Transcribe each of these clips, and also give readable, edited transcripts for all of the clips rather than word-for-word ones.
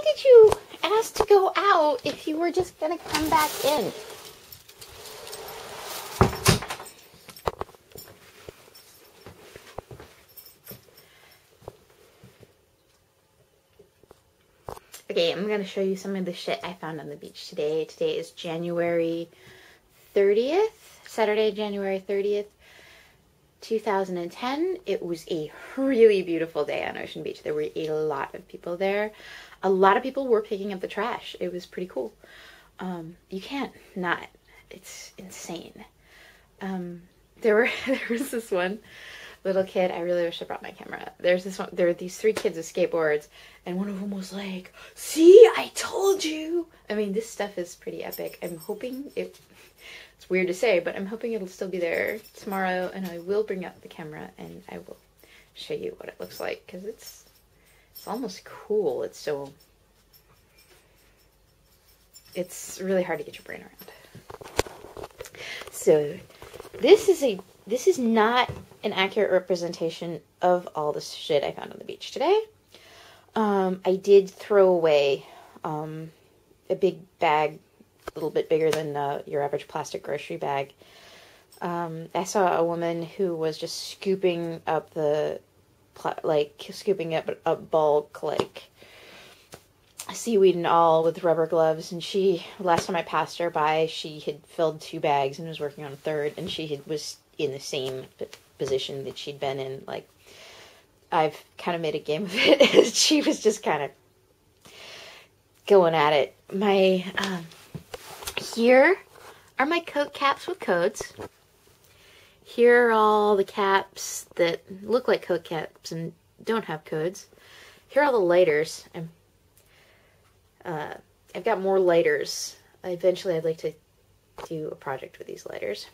why did you ask to go out if you were just gonna come back in? Okay, I'm gonna show you some of the shit I found on the beach today. Today is January 30th, Saturday, January 30th, 2010. It was a really beautiful day on Ocean Beach. There were a lot of people there. A lot of people were picking up the trash. It was pretty cool. You can't not. It's insane. There was this one little kid. I really wish I brought my camera. There are these three kids with skateboards, and one of them was like, "See, I told you." I mean, this stuff is pretty epic. I'm hoping it's weird to say, but I'm hoping it'll still be there tomorrow, and I will bring out the camera and I will show you what it looks like, because it's almost cool. It's really hard to get your brain around. So this is not an accurate representation of all the shit I found on the beach today. I did throw away a big bag, a little bit bigger than your average plastic grocery bag. I saw a woman who was just scooping up up bulk, like seaweed and all, with rubber gloves. And last time I passed her by, she had filled 2 bags and was working on a third, and was in the same position that she'd been in. Like, I've kind of made a game of it. She was just kind of going at it. Here are my coat caps with codes. Here are all the caps that look like coat caps and don't have codes. Here are all the lighters. I've got more lighters. Eventually I'd like to do a project with these lighters.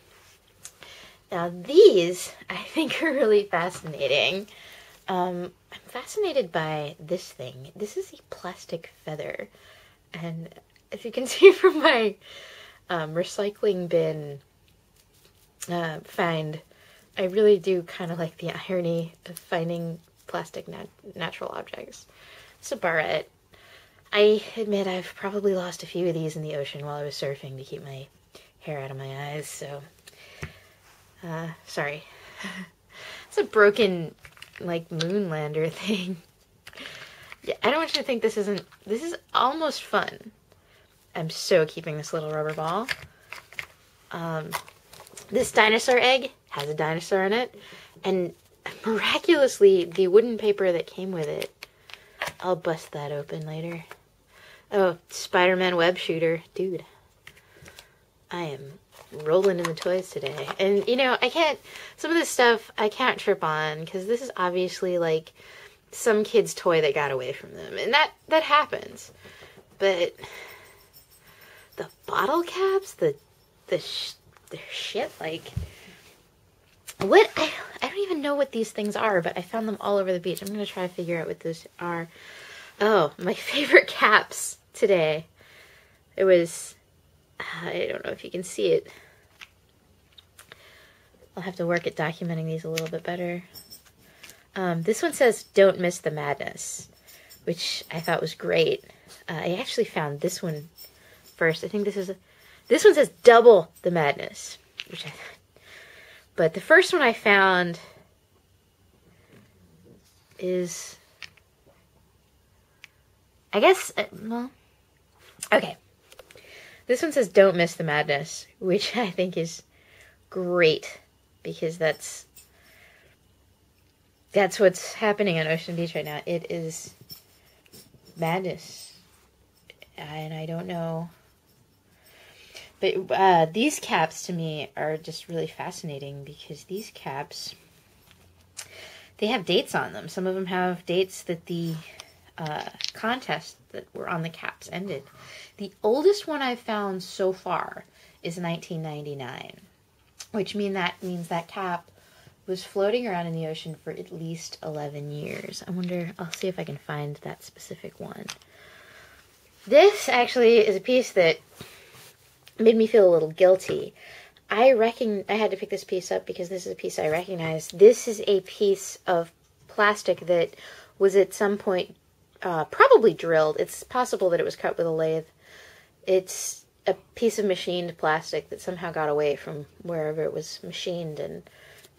Now these, I think, are really fascinating. I'm fascinated by this thing. This is a plastic feather. And as you can see from my recycling bin find, I really do kind of like the irony of finding plastic natural objects. It's a barrette. I admit I've probably lost a few of these in the ocean while I was surfing to keep my hair out of my eyes, so sorry. It's a broken, like, moonlander thing. Yeah, I don't want you to think this is almost fun. I'm so keeping this little rubber ball. This dinosaur egg has a dinosaur in it, and miraculously, the wooden paper that came with it, I'll bust that open later. Oh, Spider-Man web shooter. Dude, I am rolling in the toys today. And, you know, some of this stuff I can't trip on, because this is obviously, like, some kid's toy that got away from them. And that happens. But the bottle caps, the shit, like, what? I don't even know what these things are, but I found them all over the beach. I'm going to try to figure out what those are. Oh, my favorite caps today. It was, I don't know if you can see it. I'll have to work at documenting these a little bit better. This one says, "Don't miss the madness," which I thought was great. I actually found this one first. I think this one says, "Double the madness," but the first one I found is, I guess, well, okay. This one says, "Don't miss the madness," which I think is great, because that's what's happening on Ocean Beach right now. It is madness, and I don't know. But these caps to me are just really fascinating, because these caps, they have dates on them. Some of them have dates that the contest that were on the caps ended. The oldest one I've found so far is 1999, which means that cap was floating around in the ocean for at least 11 years. I'll see if I can find that specific one. This actually is a piece that made me feel a little guilty. I had to pick this piece up because this is a piece I recognize. This is a piece of plastic that was at some point probably drilled. It's possible that it was cut with a lathe. It's a piece of machined plastic that somehow got away from wherever it was machined and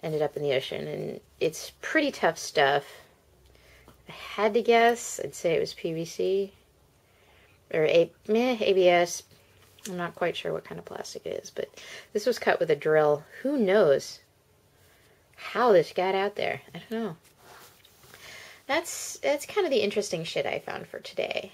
ended up in the ocean. And it's pretty tough stuff. If I had to guess, I'd say it was PVC. Or ABS. I'm not quite sure what kind of plastic it is, but this was cut with a drill. Who knows how this got out there? I don't know. That's kind of the interesting shit I found for today.